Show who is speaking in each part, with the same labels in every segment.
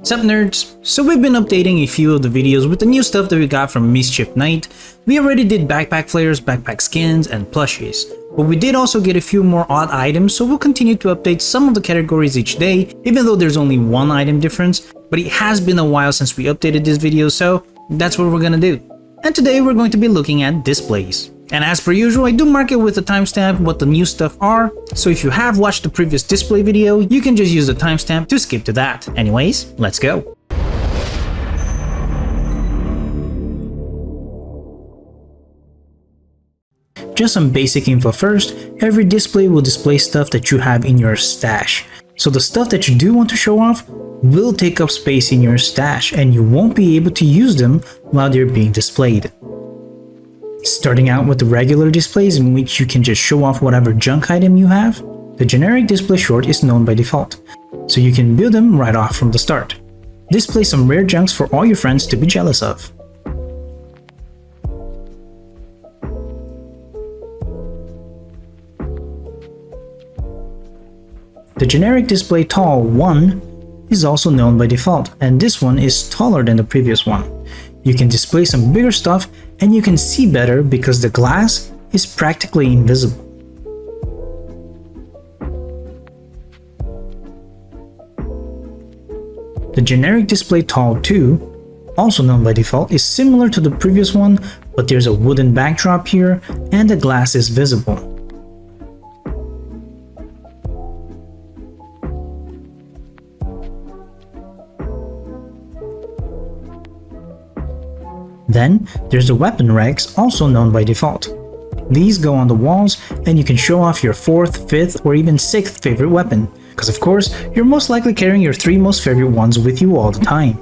Speaker 1: What's up nerds? So we've been updating a few of the videos with the new stuff that we got from Mischief Night. We already did backpack flares, backpack skins, and plushies. But we did also get a few more odd items, so we'll continue to update some of the categories each day, even though there's only one item difference. But it has been a while since we updated this video, so that's what we're gonna do. And today we're going to be looking at displays. And as per usual, I do mark it with a timestamp what the new stuff are, so if you have watched the previous display video, you can just use the timestamp to skip to that. Anyways, let's go. Just some basic info first. Every display will display stuff that you have in your stash. So the stuff that you do want to show off will take up space in your stash and you won't be able to use them while they're being displayed. Starting out with the regular displays in which you can just show off whatever junk item you have, the generic display short is known by default, so you can build them right off from the start. Display some rare junks for all your friends to be jealous of. The generic display tall 1 is also known by default, and this one is taller than the previous one. You can display some bigger stuff and you can see better because the glass is practically invisible. The generic display tall 2, also known by default, is similar to the previous one, but there's a wooden backdrop here and the glass is visible. Then, there's the weapon racks, also known by default. These go on the walls and you can show off your 4th, 5th, or even 6th favorite weapon, because of course, you're most likely carrying your 3 most favorite ones with you all the time.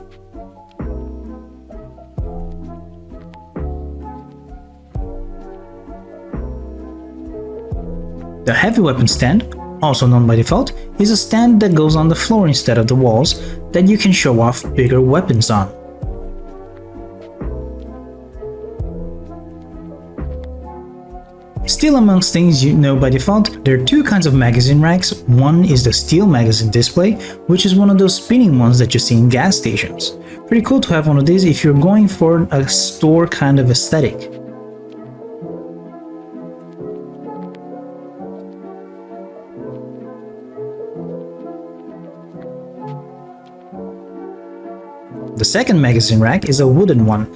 Speaker 1: The heavy weapon stand, also known by default, is a stand that goes on the floor instead of the walls that you can show off bigger weapons on. Still amongst things you know by default, there are 2 kinds of magazine racks. One is the steel magazine display, which is one of those spinning ones that you see in gas stations. Pretty cool to have one of these if you're going for a store kind of aesthetic. The second magazine rack is a wooden one,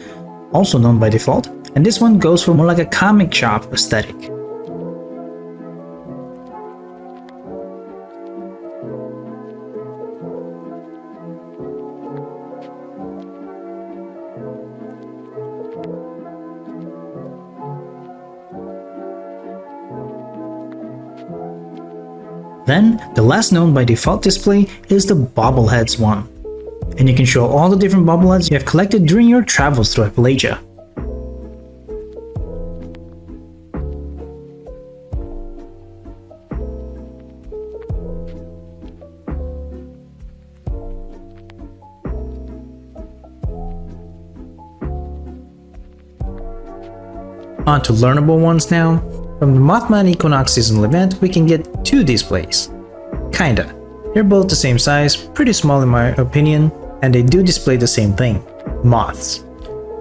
Speaker 1: also known by default, and this one goes for more like a comic shop aesthetic. Then, the last known by default display is the Bobbleheads one, and you can show all the different bobbleheads you have collected during your travels through Appalachia. On to learnable ones now. From the Mothman Equinox seasonal event, we can get 2 displays. Kinda. They're both the same size, pretty small in my opinion, and they do display the same thing, moths.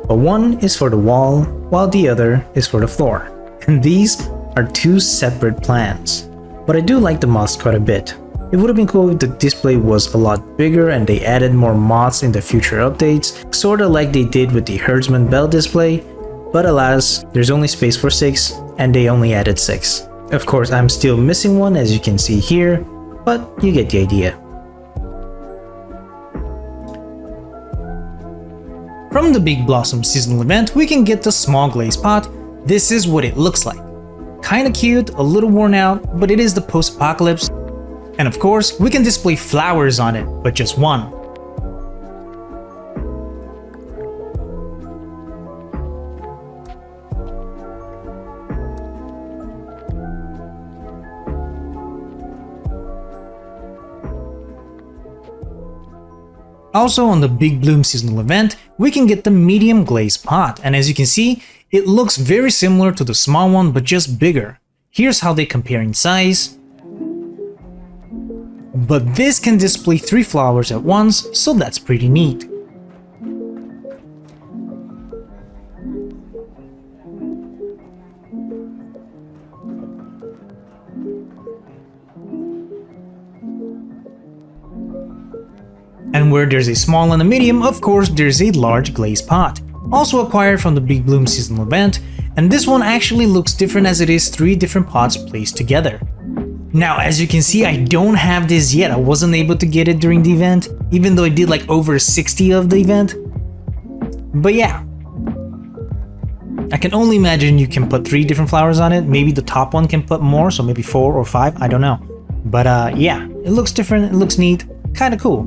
Speaker 1: But one is for the wall, while the other is for the floor. And these are 2 separate plans. But I do like the moths quite a bit. It would have been cool if the display was a lot bigger and they added more moths in the future updates, sorta like they did with the Herdsman bell display. But alas, there's only space for 6, and they only added 6. Of course, I'm still missing one as you can see here, but you get the idea. From the Big Blossom seasonal event, we can get the small glazed pot. This is what it looks like. Kinda cute, a little worn out, but it is the post-apocalypse. And of course, we can display flowers on it, but just one. Also on the Big Bloom seasonal event, we can get the medium glazed pot, and as you can see, it looks very similar to the small one but just bigger. Here's how they compare in size. But this can display 3 flowers at once, so that's pretty neat. And where there's a small and a medium, of course there's a large glazed pot. Also acquired from the Big Bloom seasonal event, and this one actually looks different as it is 3 different pots placed together. Now as you can see, I don't have this yet. I wasn't able to get it during the event, even though I did like over 60 of the event. But yeah, I can only imagine you can put 3 different flowers on it. Maybe the top one can put more, so maybe 4 or 5, I don't know. But yeah, it looks different, it looks neat, kinda cool.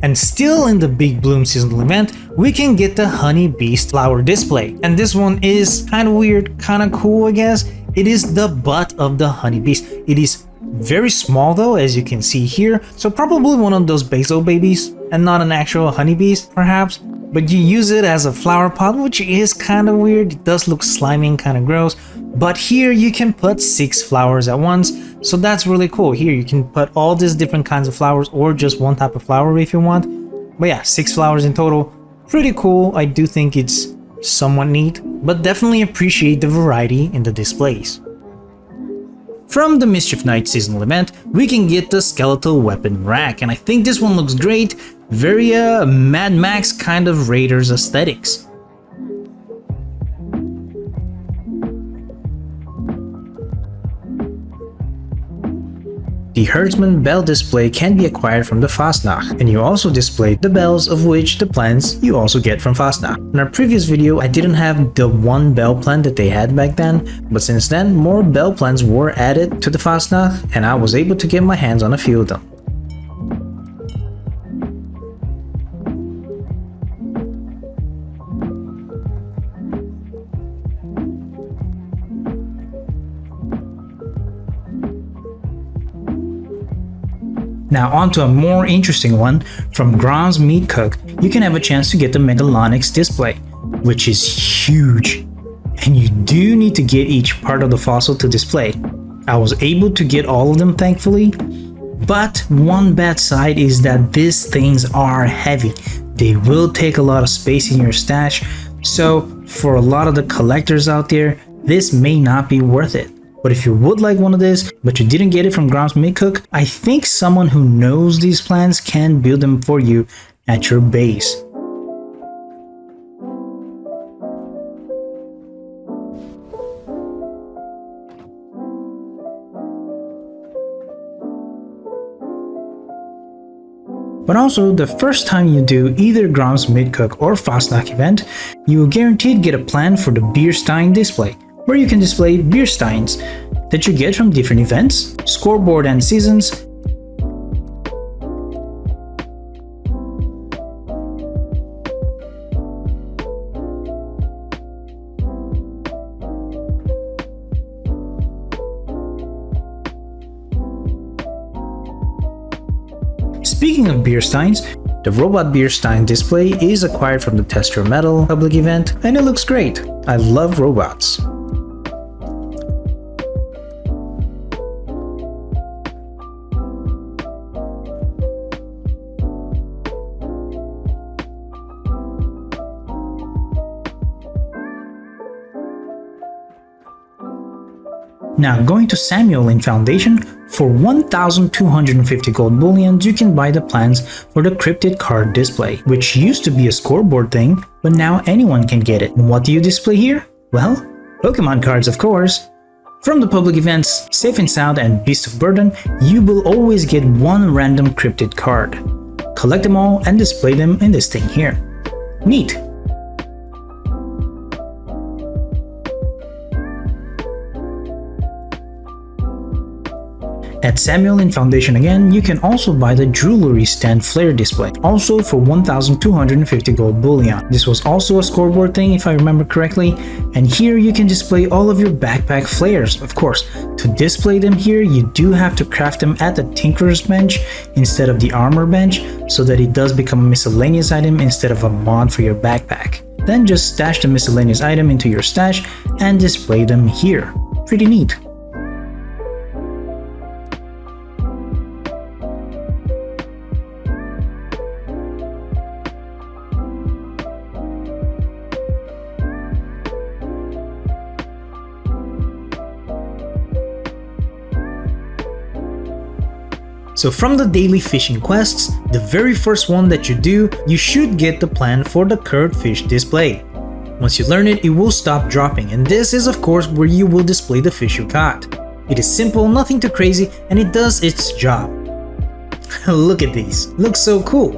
Speaker 1: And still in the Big Bloom seasonal event, we can get the Honey Beast flower display. And this one is kind of weird, kind of cool, I guess. It is the butt of the Honey Beast. It is very small though, as you can see here. So probably one of those basil babies and not an actual honey beast, perhaps. But you use it as a flower pot, which is kind of weird. It does look slimy and kind of gross. But here you can put 6 flowers at once. So that's really cool. Here you can put all these different kinds of flowers or just one type of flower if you want. But yeah, 6 flowers in total. Pretty cool. I do think it's somewhat neat, but definitely appreciate the variety in the displays. From the Mischief Night seasonal event, we can get the skeletal weapon rack, and I think this one looks great. Very Mad Max kind of Raiders aesthetics. The Herdsman bell display can be acquired from the Fastnacht, and you also display the bells, of which the plans you also get from Fastnacht. In our previous video, I didn't have the one bell plan that they had back then, but since then, more bell plans were added to the Fastnacht, and I was able to get my hands on a few of them. Now onto a more interesting one. From Grom's Meat Cook, you can have a chance to get the Megalonyx Display, which is huge. And you do need to get each part of the fossil to display. I was able to get all of them thankfully, but one bad side is that these things are heavy. They will take a lot of space in your stash, so for a lot of the collectors out there, this may not be worth it. But if you would like one of this, but you didn't get it from Grom's Meat Cook, I think someone who knows these plans can build them for you at your base. But also, the first time you do either Grom's Meat Cook or Fastnacht event, you will guaranteed get a plan for the Beer Stein display, where you can display beer steins that you get from different events, scoreboard and seasons. Speaking of beer steins, the Robot Beer Stein display is acquired from the Test Your Metal public event, and it looks great. I love robots. Now going to Samuel in Foundation, for 1,250 gold bullions you can buy the plans for the Cryptid card display, which used to be a scoreboard thing, but now anyone can get it. And what do you display here? Well, Pokemon cards of course. From the public events, Safe and Sound and Beast of Burden, you will always get one random Cryptid card. Collect them all and display them in this thing here. Neat! At Samuel in Foundation again, you can also buy the Jewelry Stand Flair display, also for 1,250 gold bullion. This was also a scoreboard thing if I remember correctly, and here you can display all of your backpack flares, of course. To display them here, you do have to craft them at the Tinkerer's bench instead of the Armor bench, so that it does become a miscellaneous item instead of a mod for your backpack. Then just stash the miscellaneous item into your stash and display them here. Pretty neat. So from the daily fishing quests, the very first one that you do, you should get the plan for the curved fish display. Once you learn it, it will stop dropping, and this is of course where you will display the fish you caught. It is simple, nothing too crazy, and it does its job. Look at these, looks so cool.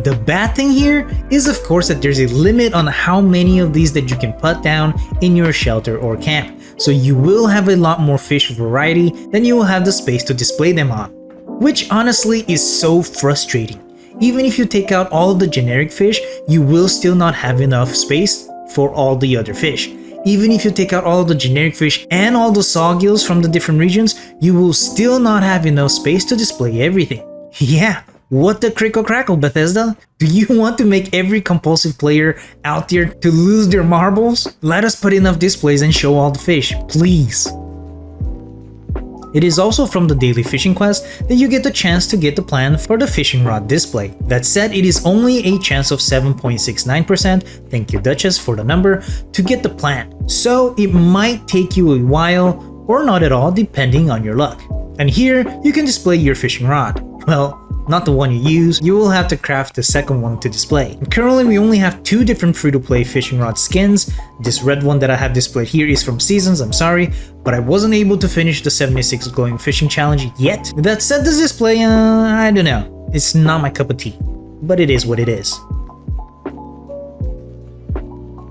Speaker 1: The bad thing here is of course that there's a limit on how many of these that you can put down in your shelter or camp, so you will have a lot more fish variety than you will have the space to display them on. Which honestly is so frustrating. Even if you take out all of the generic fish, you will still not have enough space for all the other fish. Even if you take out all of the generic fish and all the sawgills from the different regions, you will still not have enough space to display everything. Yeah, what the crickle crackle, Bethesda? Do you want to make every compulsive player out there to lose their marbles? Let us put enough displays and show all the fish, please. It is also from the daily fishing quest that you get the chance to get the plan for the fishing rod display. That said, it is only a chance of 7.69%, thank you Duchess for the number, to get the plan. So it might take you a while or not at all depending on your luck. And here you can display your fishing rod. Well, not the one you use, you will have to craft the second one to display. And currently we only have 2 different free-to-play fishing rod skins. This red one that I have displayed here is from Seasons, I'm sorry, but I wasn't able to finish the 76 glowing fishing challenge yet. That said, this display, I don't know, it's not my cup of tea, but it is what it is.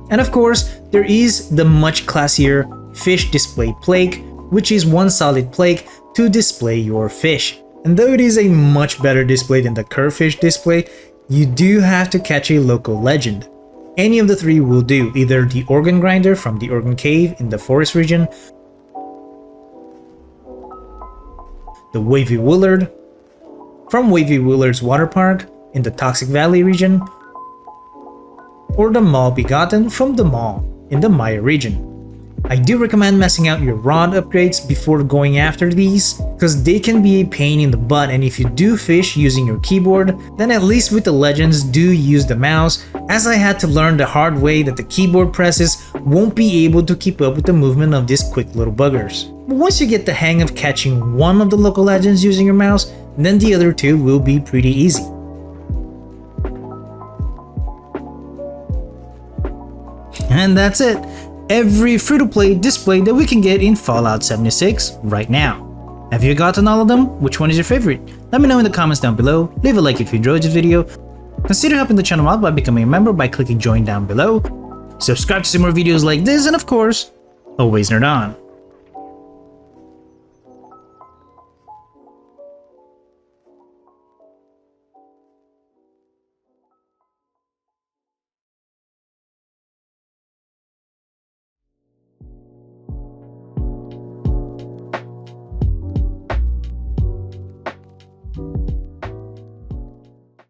Speaker 1: And of course, there is the much classier fish display Plaque, which is one solid Plaque to display your fish. And though it is a much better display than the curved fish display, you do have to catch a local legend. Any of the 3 will do, either the organ grinder from the Organ Cave in the forest region, the Wavy Willard from Wavy Willard's water park in the Toxic Valley region, or the Maw Begotten from the Maw in the Maya region. I do recommend messing out your rod upgrades before going after these, because they can be a pain in the butt, and if you do fish using your keyboard, then at least with the legends do use the mouse, as I had to learn the hard way that the keyboard presses won't be able to keep up with the movement of these quick little buggers. But once you get the hang of catching one of the local legends using your mouse, then the other 2 will be pretty easy. And that's it. Every free-to-play display that we can get in Fallout 76 right now. Have you gotten all of them? Which one is your favorite? Let me know in the comments down below, leave a like if you enjoyed this video, consider helping the channel out by becoming a member by clicking join down below, subscribe to see more videos like this, and of course, always nerd on.